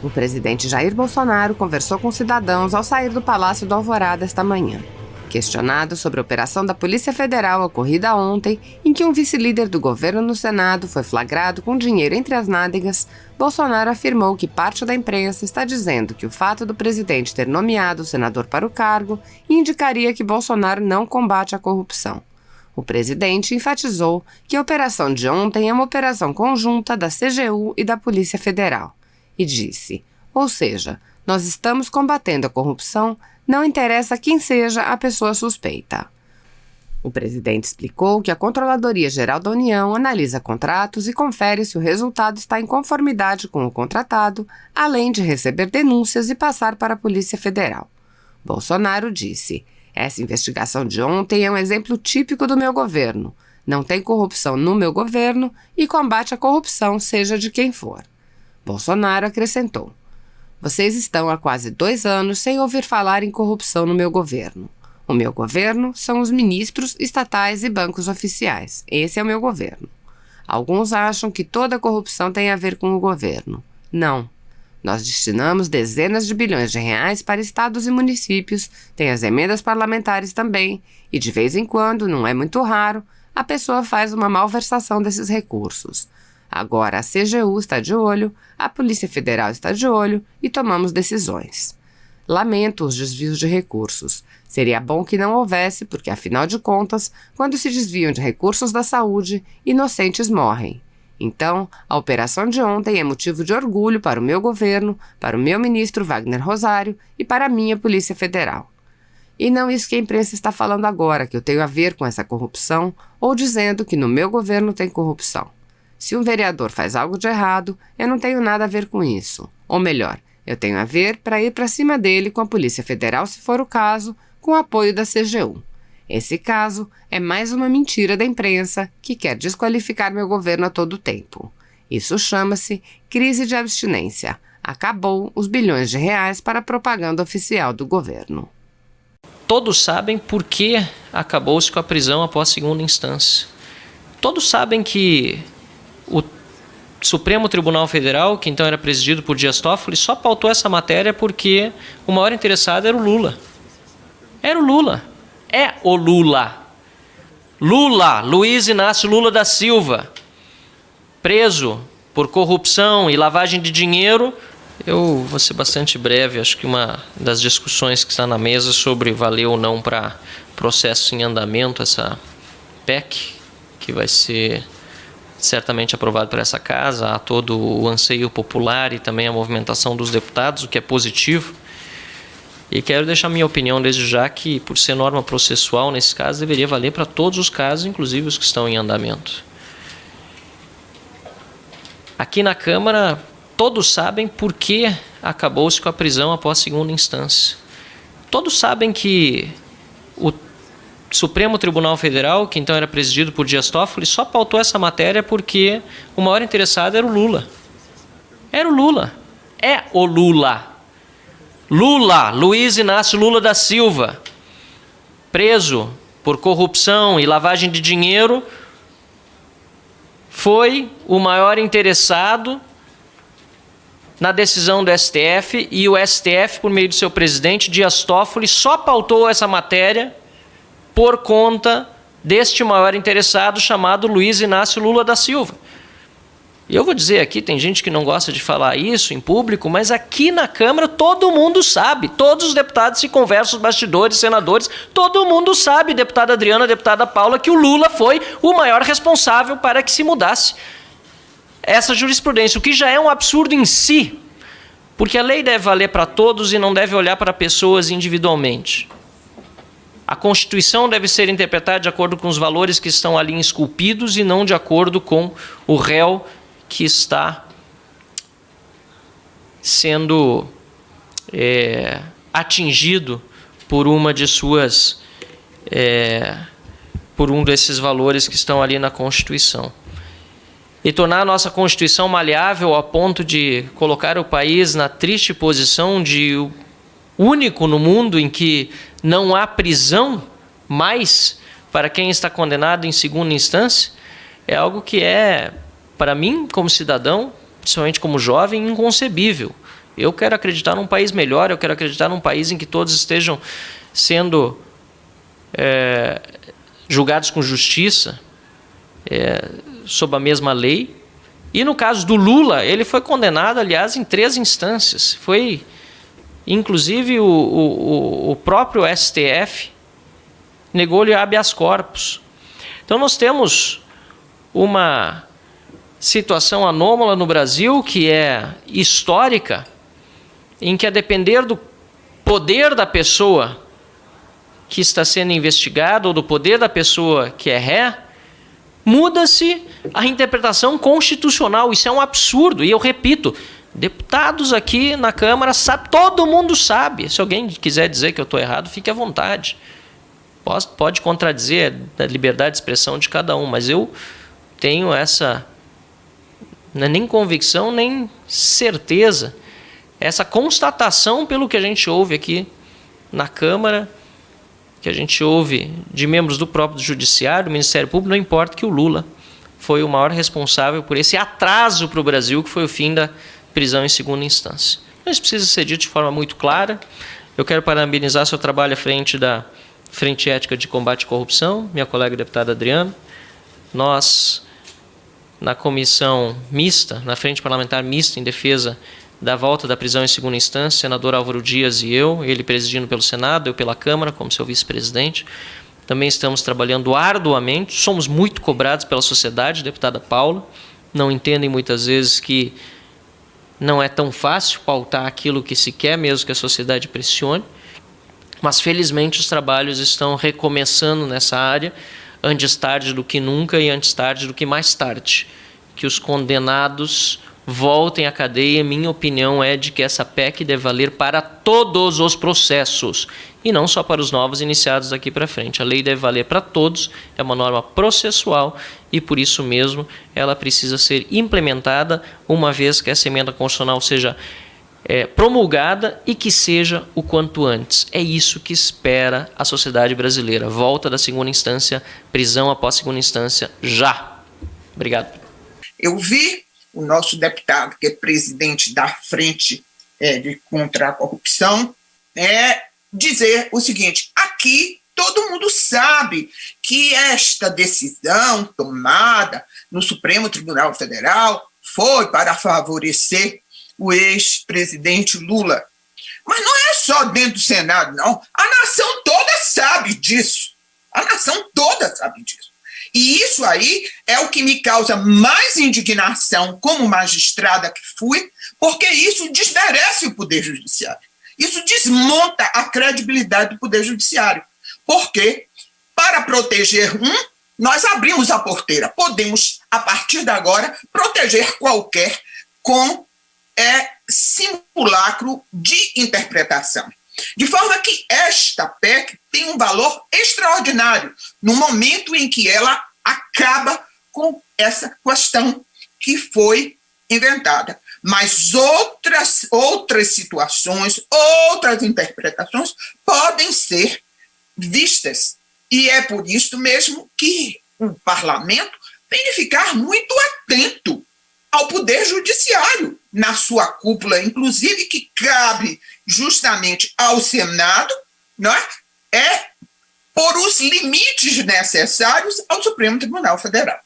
O presidente Jair Bolsonaro conversou com cidadãos ao sair do Palácio do Alvorada esta manhã. Questionado sobre a operação da Polícia Federal ocorrida ontem, em que um vice-líder do governo no Senado foi flagrado com dinheiro entre as nádegas, Bolsonaro afirmou que parte da imprensa está dizendo que o fato do presidente ter nomeado o senador para o cargo indicaria que Bolsonaro não combate a corrupção. O presidente enfatizou que a operação de ontem é uma operação conjunta da CGU e da Polícia Federal. E disse, ou seja, nós estamos combatendo a corrupção, não interessa quem seja a pessoa suspeita. O presidente explicou que a Controladoria Geral da União analisa contratos e confere se o resultado está em conformidade com o contratado, além de receber denúncias e passar para a Polícia Federal. Bolsonaro disse, essa investigação de ontem é um exemplo típico do meu governo. Não tem corrupção no meu governo e combate à corrupção, seja de quem for. Bolsonaro acrescentou, vocês estão há quase 2 anos sem ouvir falar em corrupção no meu governo. O meu governo são os ministros estatais e bancos oficiais. Esse é o meu governo. Alguns acham que toda corrupção tem a ver com o governo. Não. Nós destinamos dezenas de bilhões de reais para estados e municípios, tem as emendas parlamentares também, e de vez em quando, não é muito raro, a pessoa faz uma malversação desses recursos. Agora a CGU está de olho, a Polícia Federal está de olho e tomamos decisões. Lamento os desvios de recursos. Seria bom que não houvesse, porque, afinal de contas, quando se desviam de recursos da saúde, inocentes morrem. Então, a operação de ontem é motivo de orgulho para o meu governo, para o meu ministro Wagner Rosário e para a minha Polícia Federal. E não isso que a imprensa está falando agora, que eu tenho a ver com essa corrupção, ou dizendo que no meu governo tem corrupção. Se um vereador faz algo de errado, eu não tenho nada a ver com isso. Ou melhor, eu tenho a ver para ir para cima dele com a Polícia Federal, se for o caso, com o apoio da CGU. Esse caso é mais uma mentira da imprensa que quer desqualificar meu governo a todo tempo. Isso chama-se crise de abstinência. Acabou os bilhões de reais para a propaganda oficial do governo. Todos sabem por que acabou-se com a prisão após segunda instância. Todos sabem que o Supremo Tribunal Federal, que então era presidido por Dias Toffoli, só pautou essa matéria porque o maior interessado era o Lula. Era o Lula. É o Lula. Lula, Luiz Inácio Lula da Silva, preso por corrupção e lavagem de dinheiro. Eu vou ser bastante breve, acho que uma das discussões que está na mesa sobre valer ou não para processo em andamento, essa PEC, que vai ser certamente aprovado por essa casa, há todo o anseio popular e também a movimentação dos deputados, o que é positivo. E quero deixar minha opinião desde já que, por ser norma processual, nesse caso, deveria valer para todos os casos, inclusive os que estão em andamento. Aqui na Câmara, todos sabem por que acabou-se com a prisão após segunda instância. Todos sabem que o Supremo Tribunal Federal, que então era presidido por Dias Toffoli, só pautou essa matéria porque o maior interessado era o Lula. Era o Lula. É o Lula. Lula, Luiz Inácio Lula da Silva, preso por corrupção e lavagem de dinheiro, foi o maior interessado na decisão do STF, e o STF, por meio do seu presidente, Dias Toffoli, só pautou essa matéria por conta deste maior interessado chamado Luiz Inácio Lula da Silva. E eu vou dizer aqui, tem gente que não gosta de falar isso em público, mas aqui na Câmara todo mundo sabe, todos os deputados se conversam, os bastidores, senadores, todo mundo sabe, deputada Adriana, deputada Paula, que o Lula foi o maior responsável para que se mudasse essa jurisprudência, o que já é um absurdo em si, porque a lei deve valer para todos e não deve olhar para pessoas individualmente. A Constituição deve ser interpretada de acordo com os valores que estão ali esculpidos e não de acordo com o réu que está sendo atingido por uma de suas, por um desses valores que estão ali na Constituição. E tornar a nossa Constituição maleável a ponto de colocar o país na triste posição de único no mundo em que não há prisão mais para quem está condenado em segunda instância, é algo que é, para mim, como cidadão, principalmente como jovem, inconcebível. Eu quero acreditar num país melhor, eu quero acreditar num país em que todos estejam sendo julgados com justiça, sob a mesma lei. E no caso do Lula, ele foi condenado, aliás, em 3 instâncias. Foi, inclusive, o próprio STF negou-lhe habeas corpus. Então nós temos uma situação anômala no Brasil, que é histórica, em que, a depender do poder da pessoa que está sendo investigada ou do poder da pessoa que é ré, muda-se a interpretação constitucional. Isso é um absurdo. E eu repito, deputados aqui na Câmara, todo mundo sabe. Se alguém quiser dizer que eu estou errado, fique à vontade. Pode contradizer a liberdade de expressão de cada um, mas eu tenho essa, não é nem convicção, nem certeza, essa constatação pelo que a gente ouve aqui na Câmara, que a gente ouve de membros do próprio Judiciário, do Ministério Público, não importa, que o Lula foi o maior responsável por esse atraso para o Brasil, que foi o fim da prisão em segunda instância. Isso precisa ser dito de forma muito clara. Eu quero parabenizar seu trabalho à frente da Frente Ética de Combate à Corrupção, minha colega deputada Adriana. Nós, na comissão mista, na Frente Parlamentar Mista em defesa da volta da prisão em segunda instância, o senador Álvaro Dias e eu, ele presidindo pelo Senado, eu pela Câmara, como seu vice-presidente, também estamos trabalhando arduamente, somos muito cobrados pela sociedade, deputada Paula, não entendem muitas vezes que não é tão fácil pautar aquilo que se quer, mesmo que a sociedade pressione, mas felizmente os trabalhos estão recomeçando nessa área, antes tarde do que nunca e antes tarde do que mais tarde, que os condenados voltem à cadeia. Minha opinião é de que essa PEC deve valer para todos os processos e não só para os novos iniciados daqui para frente. A lei deve valer para todos, é uma norma processual e por isso mesmo ela precisa ser implementada uma vez que essa emenda constitucional seja promulgada e que seja o quanto antes. É isso que espera a sociedade brasileira. Volta da segunda instância, prisão após segunda instância, já. Obrigado. Eu vi o nosso deputado, que é presidente da Frente contra a Corrupção, dizer o seguinte: aqui todo mundo sabe que esta decisão tomada no Supremo Tribunal Federal foi para favorecer o ex-presidente Lula. Mas não é só dentro do Senado, não. A nação toda sabe disso. A nação toda sabe disso. E isso aí é o que me causa mais indignação como magistrada que fui, porque isso desmerece o Poder Judiciário. Isso desmonta a credibilidade do Poder Judiciário. Porque, para proteger nós abrimos a porteira. Podemos, a partir de agora, proteger qualquer com simulacro de interpretação. De forma que esta PEC tem um valor extraordinário no momento em que ela acaba com essa questão que foi inventada. Mas outras situações, outras interpretações podem ser vistas. E é por isso mesmo que o parlamento tem de ficar muito atento ao Poder Judiciário, na sua cúpula, inclusive, que cabe justamente ao Senado, não é por os limites necessários ao Supremo Tribunal Federal.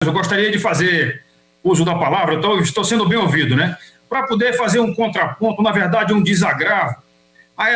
Eu gostaria de fazer uso da palavra, estou sendo bem ouvido, né? Para poder fazer um contraponto, na verdade, um desagravo a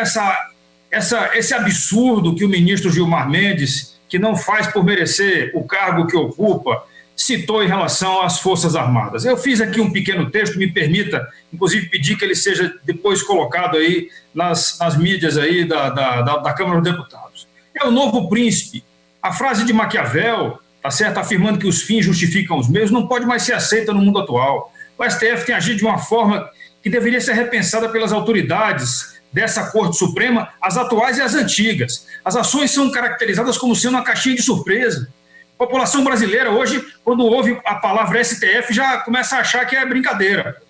esse absurdo que o ministro Gilmar Mendes, que não faz por merecer o cargo que ocupa, citou em relação às Forças Armadas. Eu fiz aqui um pequeno texto, me permita, inclusive, pedir que ele seja depois colocado aí nas mídias aí da Câmara dos Deputados. É o novo príncipe. A frase de Maquiavel, tá certo, afirmando que os fins justificam os meios, não pode mais ser aceita no mundo atual. O STF tem agido de uma forma que deveria ser repensada pelas autoridades dessa Corte Suprema, as atuais e as antigas. As ações são caracterizadas como sendo uma caixinha de surpresa. A população brasileira hoje, quando ouve a palavra STF, já começa a achar que é brincadeira.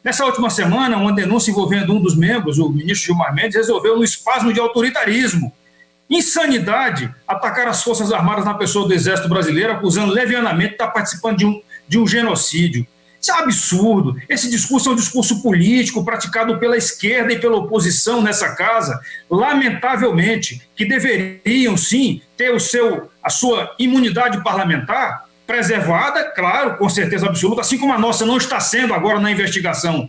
Nessa última semana, uma denúncia envolvendo um dos membros, o ministro Gilmar Mendes, resolveu, no espasmo de autoritarismo, insanidade, atacar as Forças Armadas na pessoa do Exército Brasileiro, acusando levianamente de estar participando de um genocídio. Isso é um absurdo. Esse discurso é um discurso político praticado pela esquerda e pela oposição nessa casa, lamentavelmente, que deveriam, sim, ter a sua imunidade parlamentar preservada, claro, com certeza absoluta, assim como a nossa não está sendo agora na investigação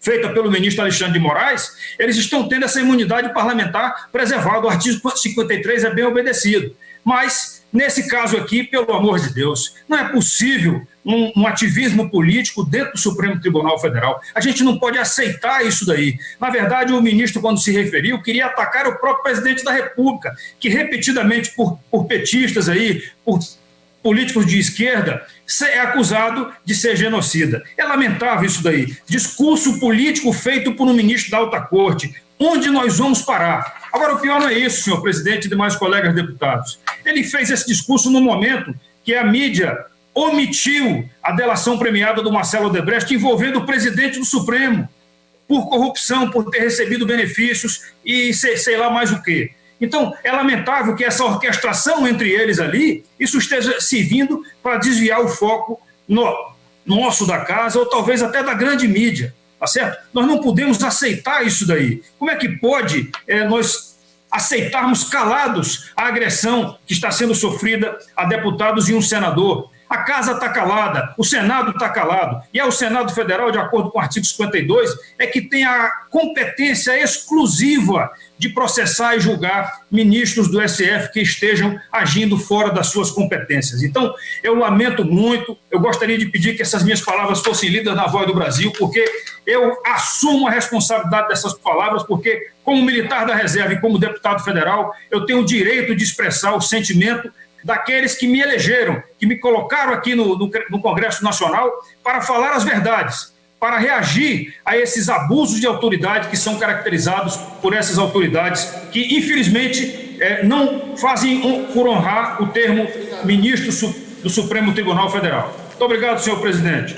feita pelo ministro Alexandre de Moraes, eles estão tendo essa imunidade parlamentar preservada. O artigo 53 é bem obedecido. Mas, nesse caso aqui, pelo amor de Deus, não é possível um ativismo político dentro do Supremo Tribunal Federal. A gente não pode aceitar isso daí. Na verdade, o ministro, quando se referiu, queria atacar o próprio presidente da República, que repetidamente, por petistas aí, por políticos de esquerda, é acusado de ser genocida. É lamentável isso daí. Discurso político feito por um ministro da alta corte. Onde nós vamos parar? Agora, o pior não é isso, senhor presidente e demais colegas deputados. Ele fez esse discurso no momento que a mídia omitiu a delação premiada do Marcelo Odebrecht envolvendo o presidente do Supremo por corrupção, por ter recebido benefícios e sei lá mais o quê. Então, é lamentável que essa orquestração entre eles ali, isso esteja servindo para desviar o foco nosso da casa, ou talvez até da grande mídia, tá certo? Nós não podemos aceitar isso daí. Como é que pode nós aceitarmos calados a agressão que está sendo sofrida a deputados e um senador? A Casa está calada, o Senado está calado, e é o Senado Federal, de acordo com o artigo 52, é que tem a competência exclusiva de processar e julgar ministros do STF que estejam agindo fora das suas competências. Então, eu lamento muito, eu gostaria de pedir que essas minhas palavras fossem lidas na Voz do Brasil, porque eu assumo a responsabilidade dessas palavras, porque como militar da reserva e como deputado federal, eu tenho o direito de expressar o sentimento daqueles que me elegeram, que me colocaram aqui no Congresso Nacional para falar as verdades, para reagir a esses abusos de autoridade que são caracterizados por essas autoridades que, infelizmente, não fazem por honrar o termo ministro do Supremo Tribunal Federal. Muito obrigado, senhor presidente.